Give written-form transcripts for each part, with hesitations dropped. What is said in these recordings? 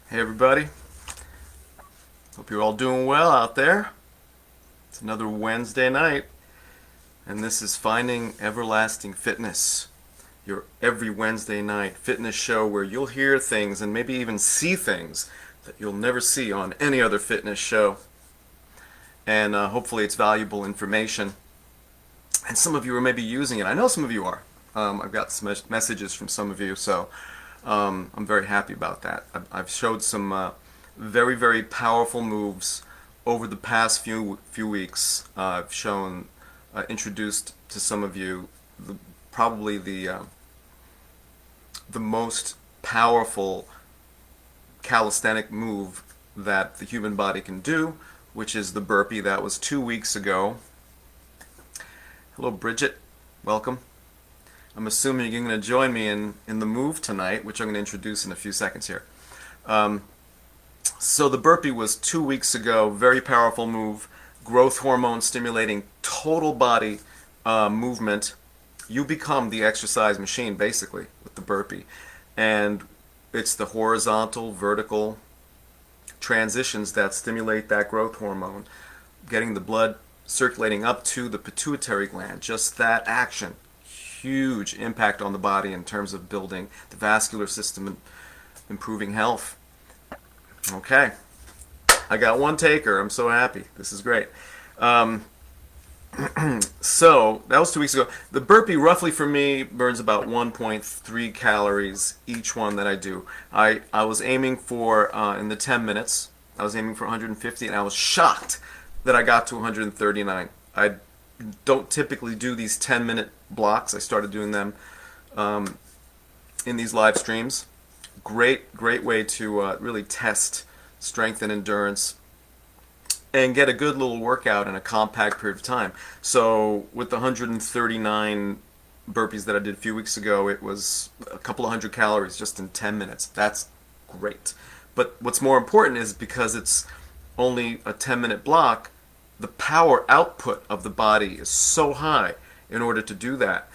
Hey everybody, hope you're all doing well out there. It's another Wednesday night, and this is Finding Everlasting Fitness, your every Wednesday night fitness show where you'll hear things and maybe even see things that you'll never see on any other fitness show. And hopefully it's valuable information. And some of you are maybe using it. I know some of you are. I've got some messages from some of you, so I'm very happy about that. I've showed some very, very powerful moves over the past few weeks. I've shown, introduced to some of you probably the most powerful calisthenic move that the human body can do, which is the burpee. That was 2 weeks ago. Hello, Bridget. Welcome. I'm assuming you're going to join me in the move tonight, which I'm going to introduce in a few seconds here. So the burpee was 2 weeks ago. Very powerful move. Growth hormone stimulating total body movement. You become the exercise machine, basically, with the burpee. And it's the horizontal, vertical transitions that stimulate that growth hormone, getting the blood circulating up to the pituitary gland. Just that action. Huge impact on the body in terms of building the vascular system and improving health. Okay, I got one taker. I'm so happy. This is great. So that was 2 weeks ago. The burpee roughly for me burns about 1.3 calories each one that I do. I was aiming for in the 10 minutes. I was aiming for 150, and I was shocked that I got to 139. I don't typically do these 10-minute blocks. I started doing them in these live streams. Great way to really test strength and endurance and get a good little workout in a compact period of time. So with the 139 burpees that I did a few weeks ago, it was a couple of hundred calories just in 10 minutes. That's great. But what's more important is because it's only a 10-minute block, the power output of the body is so high in order to do that,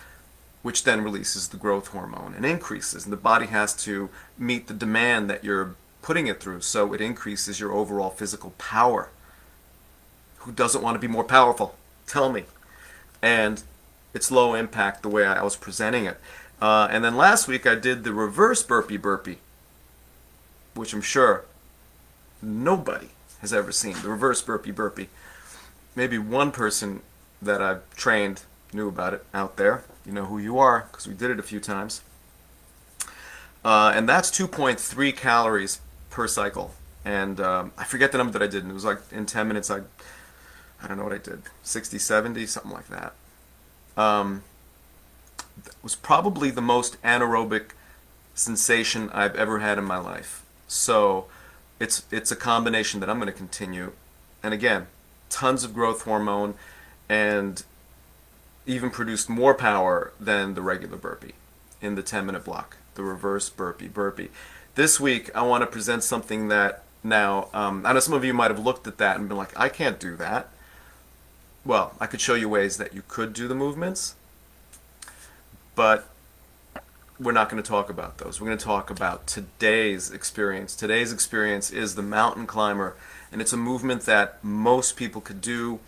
which then releases the growth hormone and increases. And the body has to meet the demand that you're putting it through, so it increases your overall physical power. Who doesn't want to be more powerful? Tell me. And it's low impact the way I was presenting it. And then last week I did the reverse burpee, which I'm sure nobody has ever seen. The reverse burpee. Maybe one person that I've trained knew about it out there. You know who you are because we did it a few times. And that's 2.3 calories per cycle. And I forget the number that I did. And it was like in 10 minutes, I don't know what I did. 60, 70, something like that. It was probably the most anaerobic sensation I've ever had in my life. So it's a combination that I'm going to continue. And again, tons of growth hormone and even produced more power than the regular burpee in the 10-minute block, the reverse burpee. This week, I want to present something that now, I know some of you might have looked at that and been like, I can't do that. Well, I could show you ways that you could do the movements, but we're not going to talk about those. We're going to talk about today's experience. Today's experience is the mountain climber, and it's a movement that most people could do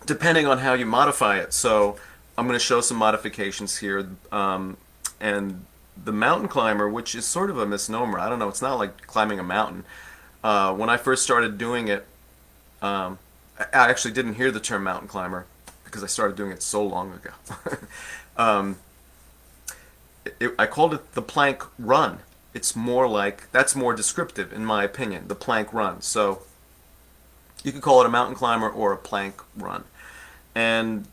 depending on how you modify it. So I'm going to show some modifications here. And the mountain climber, which is sort of a misnomer. I don't know. It's not like climbing a mountain. When I first started doing it, I actually didn't hear the term mountain climber because I started doing it so long ago. I called it the plank run. It's more like, that's more descriptive in my opinion, the plank run. So you could call it a mountain climber or a plank run. And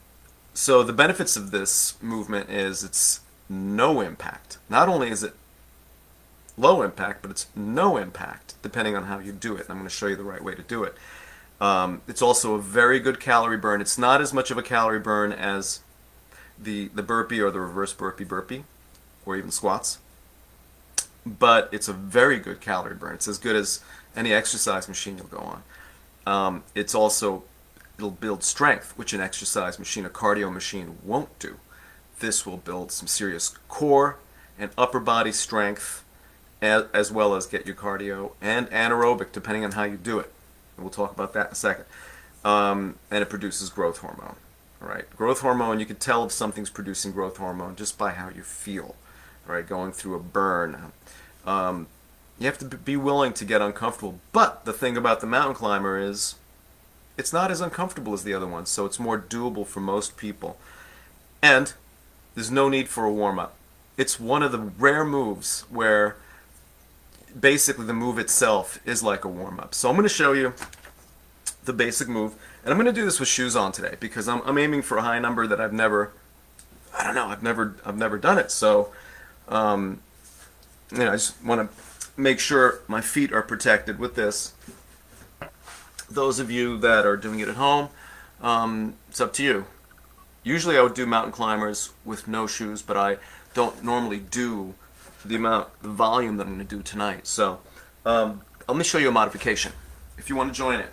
so the benefits of this movement is it's no impact. Not only is it low impact, but it's no impact depending on how you do it. And I'm going to show you the right way to do it. It's also a very good calorie burn. It's not as much of a calorie burn as the burpee or the reverse burpee, or even squats. But it's a very good calorie burn. It's as good as any exercise machine you'll go on. It's also, it'll build strength, which an exercise machine, a cardio machine, won't do. This will build some serious core and upper body strength as well as get your cardio and anaerobic, depending on how you do it. And we'll talk about that in a second. And it produces growth hormone. All right, growth hormone, you can tell if something's producing growth hormone just by how you feel. All right, going through a burn. You have to be willing to get uncomfortable. But the thing about the mountain climber is it's not as uncomfortable as the other ones, so it's more doable for most people. And there's no need for a warm-up. It's one of the rare moves where basically the move itself is like a warm-up. So I'm going to show you the basic move, and I'm going to do this with shoes on today because I'm aiming for a high number that I've never done it. So I just want to make sure my feet are protected with this. Those of you that are doing it at home, it's up to you. Usually I would do mountain climbers with no shoes, but I don't normally do the volume that I'm going to do tonight. So let me show you a modification if you want to join it.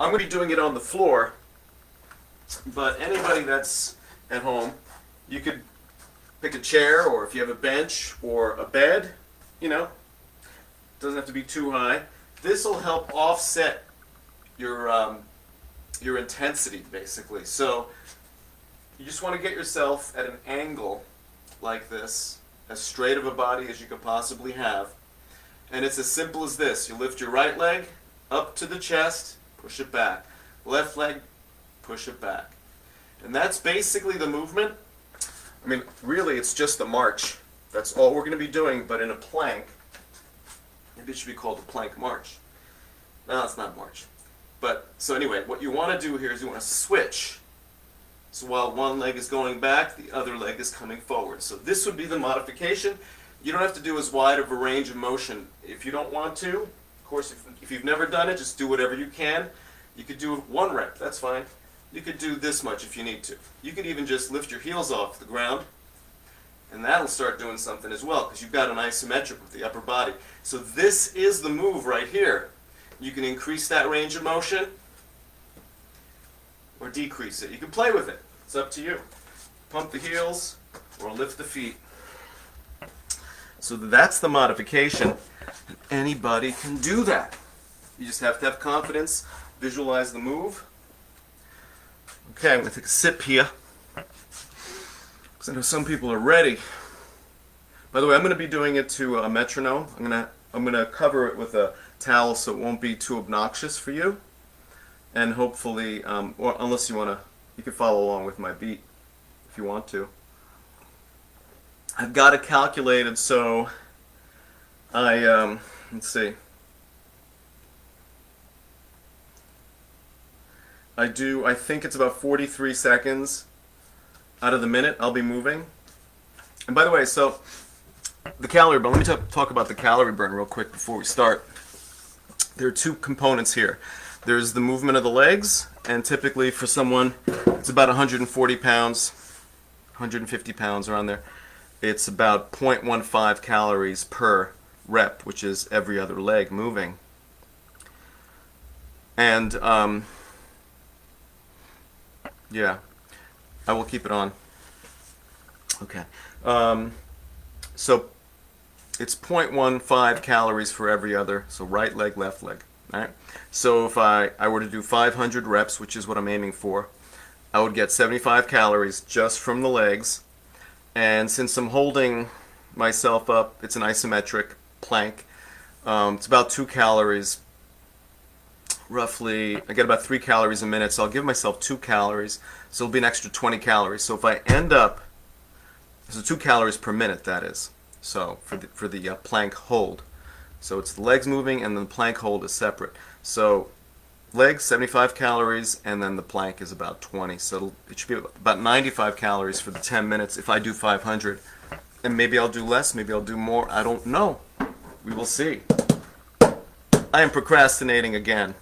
I'm going to be doing it on the floor, but anybody that's at home, you could pick a chair, or if you have a bench or a bed, doesn't have to be too high. This will help offset your intensity, basically. So you just want to get yourself at an angle like this, as straight of a body as you could possibly have. And it's as simple as this. You lift your right leg up to the chest, push it back. Left leg, push it back. And that's basically the movement. I mean, really, it's just a march. That's all we're going to be doing, but in a plank. Maybe it should be called a plank march. No, it's not march. But, so anyway, what you want to do here is you want to switch. So while one leg is going back, the other leg is coming forward. So this would be the modification. You don't have to do as wide of a range of motion if you don't want to. Of course, if you've never done it, just do whatever you can. You could do 1 rep, that's fine. You could do this much if you need to. You could even just lift your heels off the ground, and that'll start doing something as well, because you've got an isometric with the upper body. So this is the move right here. You can increase that range of motion or decrease it. You can play with it. It's up to you. Pump the heels or lift the feet. So that's the modification. Anybody can do that. You just have to have confidence, visualize the move. Okay, I'm going to take a sip here, because I know some people are ready. By the way, I'm going to be doing it to a metronome. I'm going to cover it with a towel so it won't be too obnoxious for you. And hopefully, or unless you want to, you can follow along with my beat if you want to. I've got it calculated, so let's see. I think it's about 43 seconds out of the minute I'll be moving. And by the way, so the calorie burn, let me talk about the calorie burn real quick before we start. There are 2 components here. There's the movement of the legs, and typically for someone, it's about 140 pounds, 150 pounds around there. It's about 0.15 calories per rep, which is every other leg moving. And yeah, I will keep it on. Okay. So it's 0.15 calories for every other, so right leg, left leg. All right. So if I were to do 500 reps, which is what I'm aiming for, I would get 75 calories just from the legs. And since I'm holding myself up, it's an isometric plank. It's about 2 calories. Roughly, I get about 3 calories a minute, so I'll give myself 2 calories. So it'll be an extra 20 calories. So if I end up, so 2 calories per minute, that is. So for the plank hold. So it's the legs moving, and then the plank hold is separate. So legs, 75 calories, and then the plank is about 20. So it should be about 95 calories for the 10 minutes if I do 500. And maybe I'll do less, maybe I'll do more. I don't know. We will see. I am procrastinating again.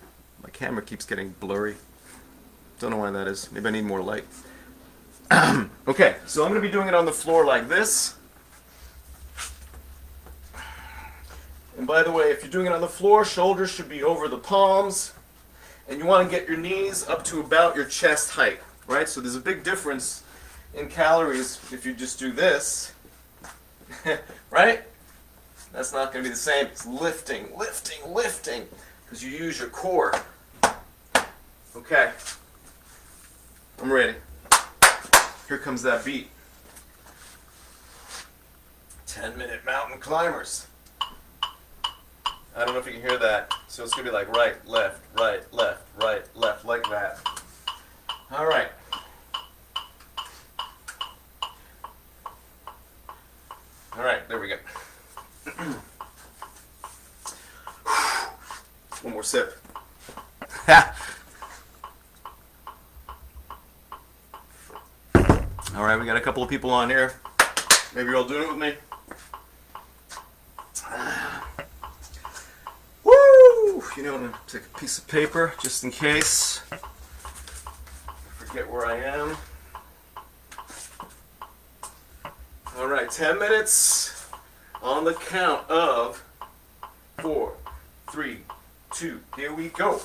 My camera keeps getting blurry. Don't know why that is. Maybe I need more light. Okay, so I'm going to be doing it on the floor like this. And by the way, if you're doing it on the floor, shoulders should be over the palms. And you want to get your knees up to about your chest height, right? So there's a big difference in calories if you just do this, right? That's not going to be the same. It's lifting, lifting, lifting, because you use your core. Okay, I'm ready. Here comes that beat. 10-minute mountain climbers. I don't know if you can hear that. So it's going to be like right, left, right, left, like that. All right. All right, there we go. One more sip. All right, we got a couple of people on here. Maybe you're all doing it with me. Woo! You know, I'm going to take a piece of paper just in case I forget where I am. All right, 10 minutes on the count of 4, 3, 2. Here we go.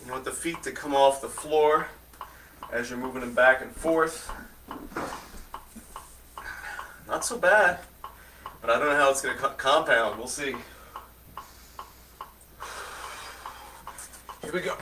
You want the feet to come off the floor as you're moving them back and forth. Not so bad, but I don't know how it's going to compound. We'll see. Here we go.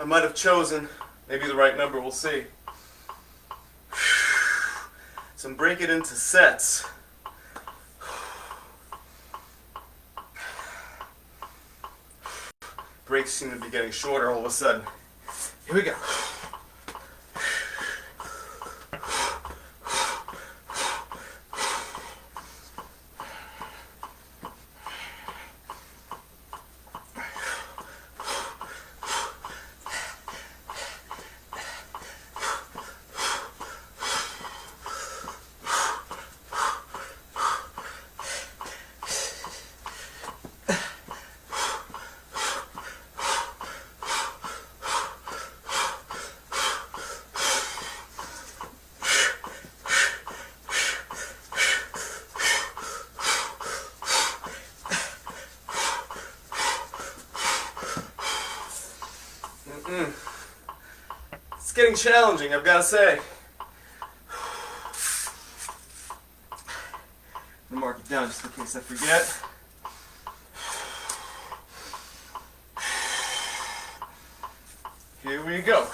I might have chosen maybe the right number, we'll see. So break it into sets. Breaks seem to be getting shorter all of a sudden. Here we go. It's getting challenging, I've got to say. I'm going to mark it down just in case I forget. Here we go.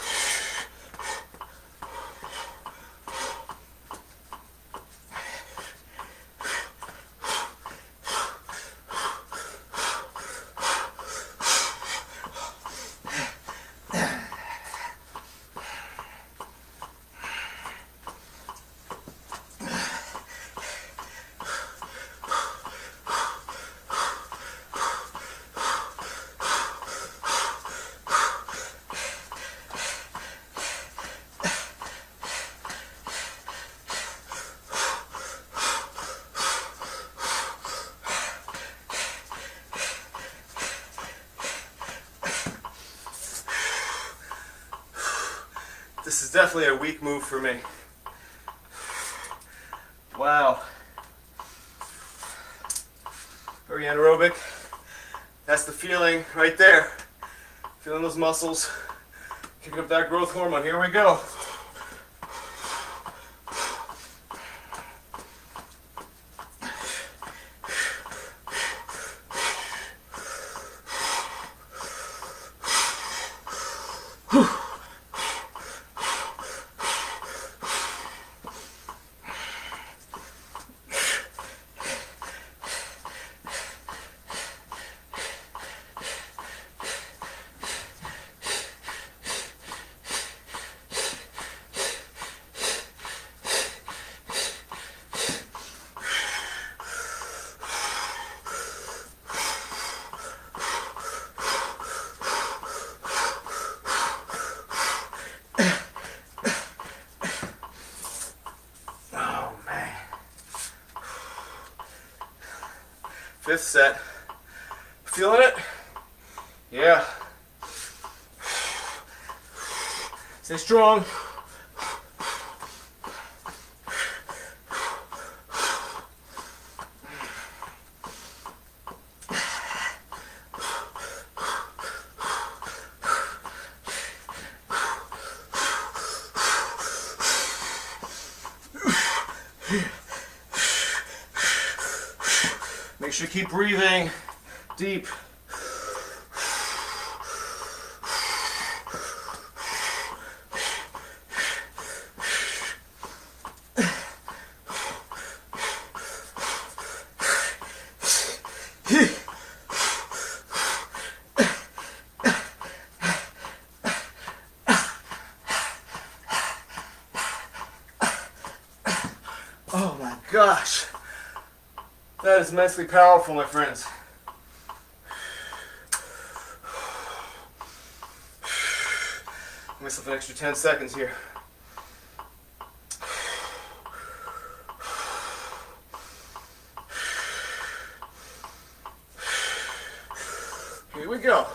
This is definitely a weak move for me. Wow. Very anaerobic. That's the feeling right there. Feeling those muscles, kicking up that growth hormone. Here we go. Fifth set. Feeling it? Yeah. Stay strong. Make sure you keep breathing deep. Oh my gosh. That is immensely powerful, my friends. Give myself an extra 10 seconds here. Here we go.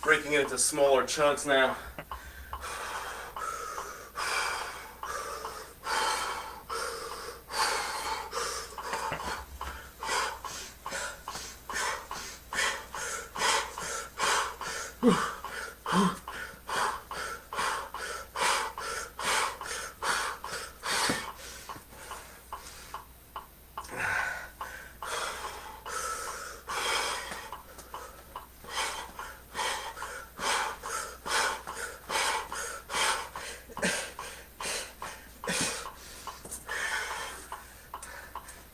Breaking it into smaller chunks now.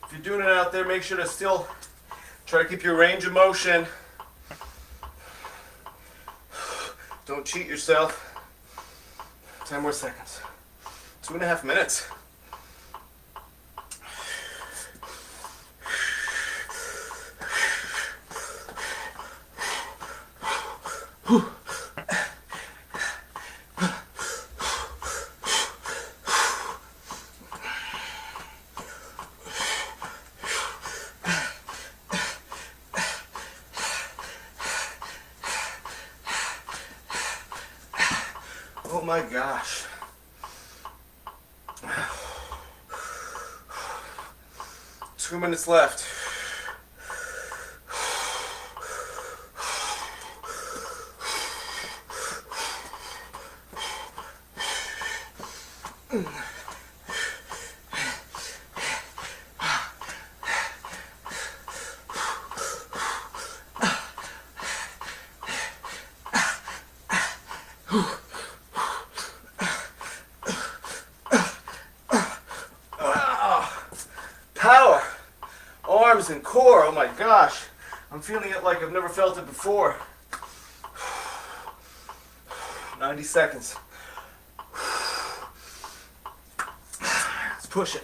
If you're doing it out there, make sure to still try to keep your range of motion. Don't cheat yourself. 10 more seconds. 2.5 minutes. Oh my gosh. Two minutes left. Power, arms and core, oh my gosh. I'm feeling it like I've never felt it before. 90 seconds. Let's push it.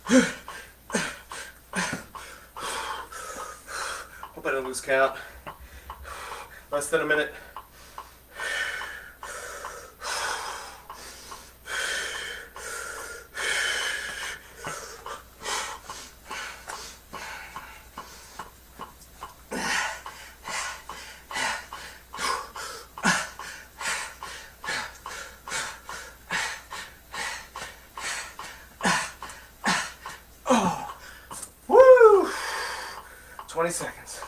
Hope I didn't lose count. Less than a minute. Oh, woo! 20 seconds.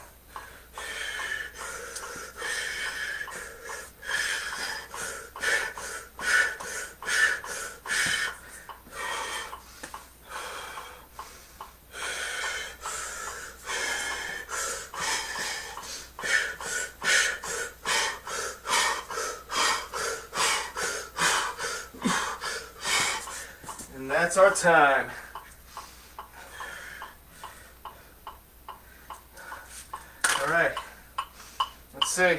And that's our time. All right, let's see.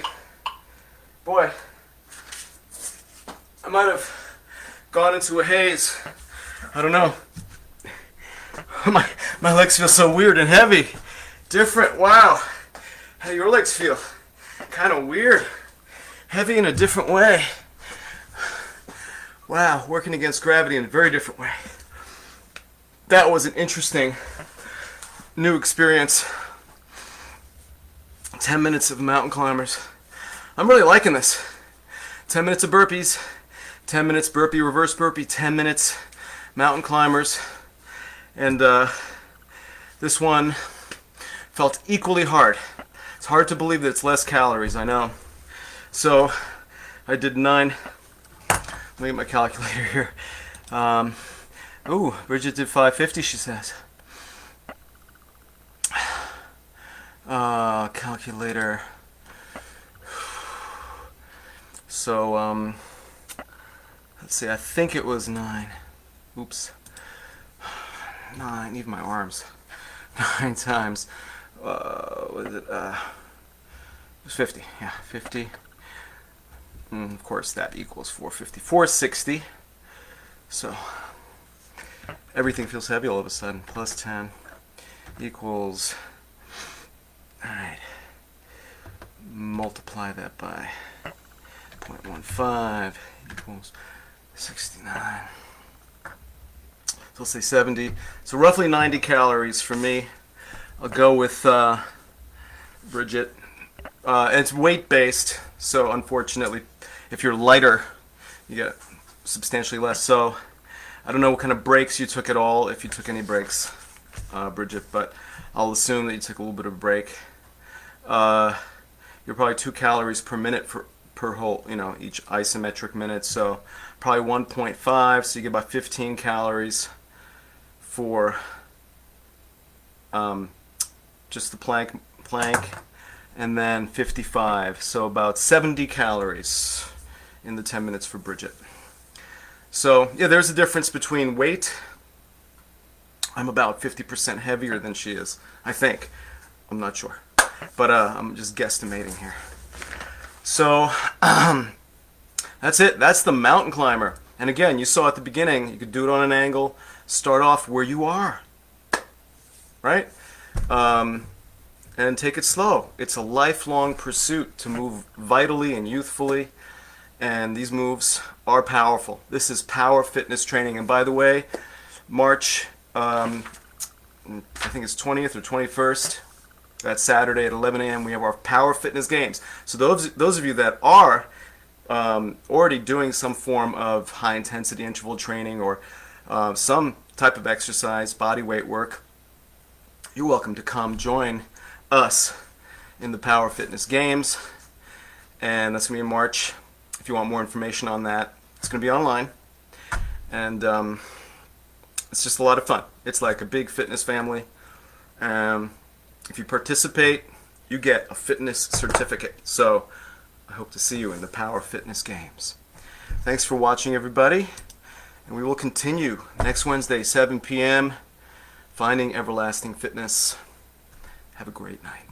Boy, I might have gone into a haze. I don't know. My legs feel so weird and heavy. Different, wow. How do your legs feel? Kind of weird. Heavy in a different way. Wow, working against gravity in a very different way. That was an interesting new experience. 10 minutes of mountain climbers. I'm really liking this. 10 minutes of burpees, 10 minutes burpee, reverse burpee, 10 minutes mountain climbers. And this one felt equally hard. It's hard to believe that it's less calories, I know. So I did 9. Let me get my calculator here. Ooh, Bridget did 550, she says. Calculator. So, let's see, I think it was 9. Oops. 9, even my arms. 9 times, was it, it was 50, yeah, 50. Of course, that equals 450, 460. So, everything feels heavy all of a sudden. Plus 10 equals, alright, multiply that by 0.15 equals 69. So let's say 70. So roughly 90 calories for me. I'll go with Bridget. It's weight-based, so unfortunately, if you're lighter, you get substantially less. So I don't know what kind of breaks you took at all, if you took any breaks, Bridget, but I'll assume that you took a little bit of a break. You're probably 2 calories per minute per whole, each isometric minute, so probably 1.5, so you get about 15 calories for just the plank, and then 55, so about 70 calories in the 10 minutes for Bridget. So yeah, there's a difference between weight. I'm about 50% heavier than she is, I think. I'm not sure, but I'm just guesstimating here. So that's it. That's the mountain climber. And again, you saw at the beginning, you could do it on an angle. Start off where you are, right? And take it slow. It's a lifelong pursuit to move vitally and youthfully, and these moves are powerful. This is power fitness training. And by the way, March, I think it's 20th or 21st, that Saturday at 11 a.m. we have our Power Fitness Games. So those of you that are already doing some form of high intensity interval training or some type of exercise, body weight work, you're welcome to come join us in the Power Fitness Games. And that's going to be in March. If you want more information on that, it's going to be online. And it's just a lot of fun. It's like a big fitness family. If you participate, you get a fitness certificate. So I hope to see you in the Power Fitness Games. Thanks for watching, everybody. And we will continue next Wednesday, 7 p.m., Finding Everlasting Fitness. Have a great night.